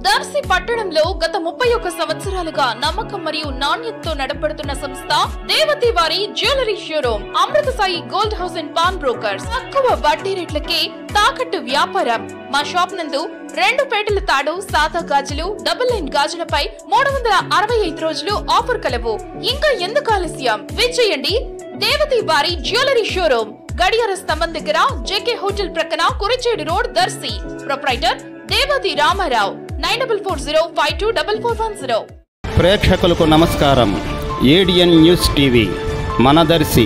దర్శి పట్టణంలో గత 31 సంవత్సరాలుగా నమ్మకం మరియు నాణ్యతతో నడపడుతున్న సంస్థ దేవతి వారి jewellery showroom Amrutha Sai gold house and pawn brokers. తక్కువ వడ్డీ రేట్లకే తాకట్టు వ్యాపారం. మా షాప్ నందు 2 పేటల తాడు, సాదా గాజులు, డబుల్ లైన్ గాజులపై 365 రోజులు ఆఫర్ కలవు. ఇంకా ఎందుకు ఆలస్యం? విచ్చేయండి దేవతి వారి జ్యువెలరీ షోరూమ్, గడియార స్తంభం దగ్గర, జేకే హోటల్ ప్రక్కన, కురిచేడు రోడ్, దర్శి. ప్రొప్రైటర్ దేవతి రామారావు. 9440524410. ప్రేక్షకులకు నమస్కారం. ఏడిఎన్ న్యూస్ టీవీ మన దర్శి,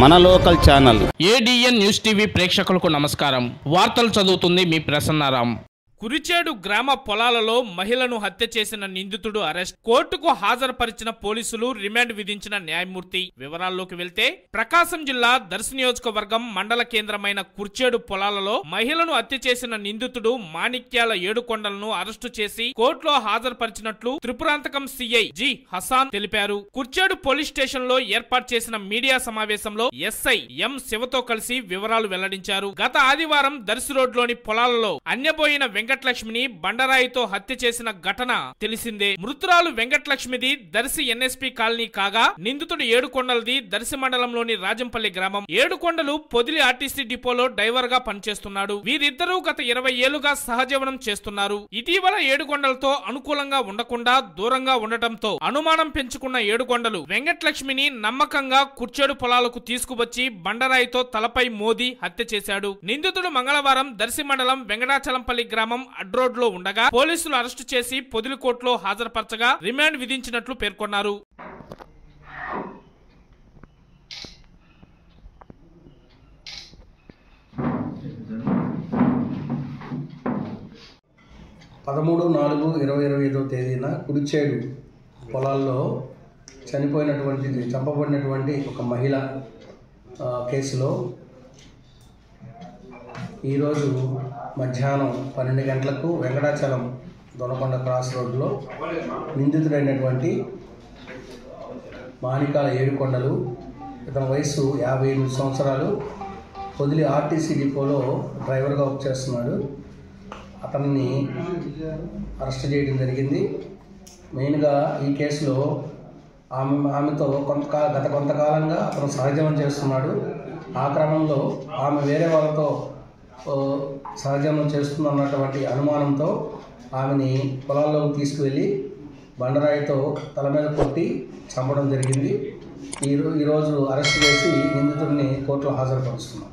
మన local channel. ADN news TV ప్రేక్షకులకు నమస్కారం. వార్తలు చదువుతుంది మీ ప్రసన్నారాం. కురిచేడు గ్రామ పొలాలలో మహిళను హత్య చేసిన నిందితుడు అరెస్ట్. కోర్టుకు హాజరుపరిచిన పోలీసులు, రిమాండ్ విధించిన న్యాయమూర్తి. వివరాల్లోకి వెళ్తే, ప్రకాశం జిల్లా దర్శి నియోజకవర్గం మండల కేంద్రమైన కుర్చేడు పొలాలలో మహిళను హత్య చేసిన నిందితుడు మాణిక్యాల ఏడుకొండలను అరెస్టు చేసి కోర్టులో హాజరుపరిచినట్లు త్రిపురాంతకం సిఐ జి హసాన్ తెలిపారు. కుర్చేడు పోలీస్ స్టేషన్ లో ఏర్పాటు చేసిన మీడియా సమావేశంలో ఎస్ఐ ఎం శివతో కలిసి వివరాలు వెల్లడించారు. గత ఆదివారం దర్శి రోడ్లోని పొలాలలో అన్యబోయిన వెంకటలక్ష్మిని బండరాయితో హత్య చేసిన ఘటన తెలిసిందే. మృతురాలు వెంకటలక్ష్మిది దర్శి ఎన్ఎస్పి కాలనీ కాగా, నిందితుడు ఏడుకొండలది దర్శి మండలంలోని రాజంపల్లి గ్రామం. ఏడుకొండలు పొదిలి ఆర్టీసీ డిపోలో డ్రైవర్ గా పనిచేస్తున్నాడు. వీరిద్దరూ గత 20 ఏళ్లుగా సహజీవనం చేస్తున్నారు. ఇటీవల ఏడుకొండలతో అనుకూలంగా ఉండకుండా దూరంగా ఉండటంతో అనుమానం పెంచుకున్న ఏడుకొండలు వెంకటలక్ష్మిని నమ్మకంగా కుర్చేడు పొలాలకు తీసుకువచ్చి బండరాయితో తలపై మోది హత్య చేశాడు. నిందితుడు మంగళవారం దర్శి మండలం వెంకటాచలంపల్లి గ్రామం అడ్రోడ్ లో ఉండగా పోలీసులు అరెస్టు చేసి పొదిలి కోర్టులో హాజరుపరచగా రిమాండ్ విధించినట్లు పేర్కొన్నారు. తేదీన కురిచేడు పొలాల్లో చంపబడినటువంటి ఒక మహిళ కేసులో ఈరోజు మధ్యాహ్నం 12 గంటలకు వెంకటాచలం దొనకొండ క్రాస్ రోడ్లో నిందితుడైనటువంటి మాణిక్యాల ఏడుకొండలు, ఇతని వయసు 58 సంవత్సరాలు, పొదిలి ఆర్టీసీ డిపోలో డ్రైవర్గా వర్క్ చేస్తున్నాడు. అతన్ని అరెస్ట్ చేయడం జరిగింది. మెయిన్గా ఈ కేసులో ఆమెతో గత కొంతకాలంగా అతను సహజీవనం చేస్తున్నాడు. ఆ క్రమంలో ఆమె వేరే వాళ్ళతో సహజీవనం చేస్తుందన్నటువంటి అనుమానంతో ఆమెని పొలాల్లోకి తీసుకువెళ్ళి బండరాయితో తల మీద కొట్టి చంపడం జరిగింది. ఈరోజు అరెస్ట్ చేసి నిందితుడిని కోర్టులో హాజరుపరుస్తున్నాం.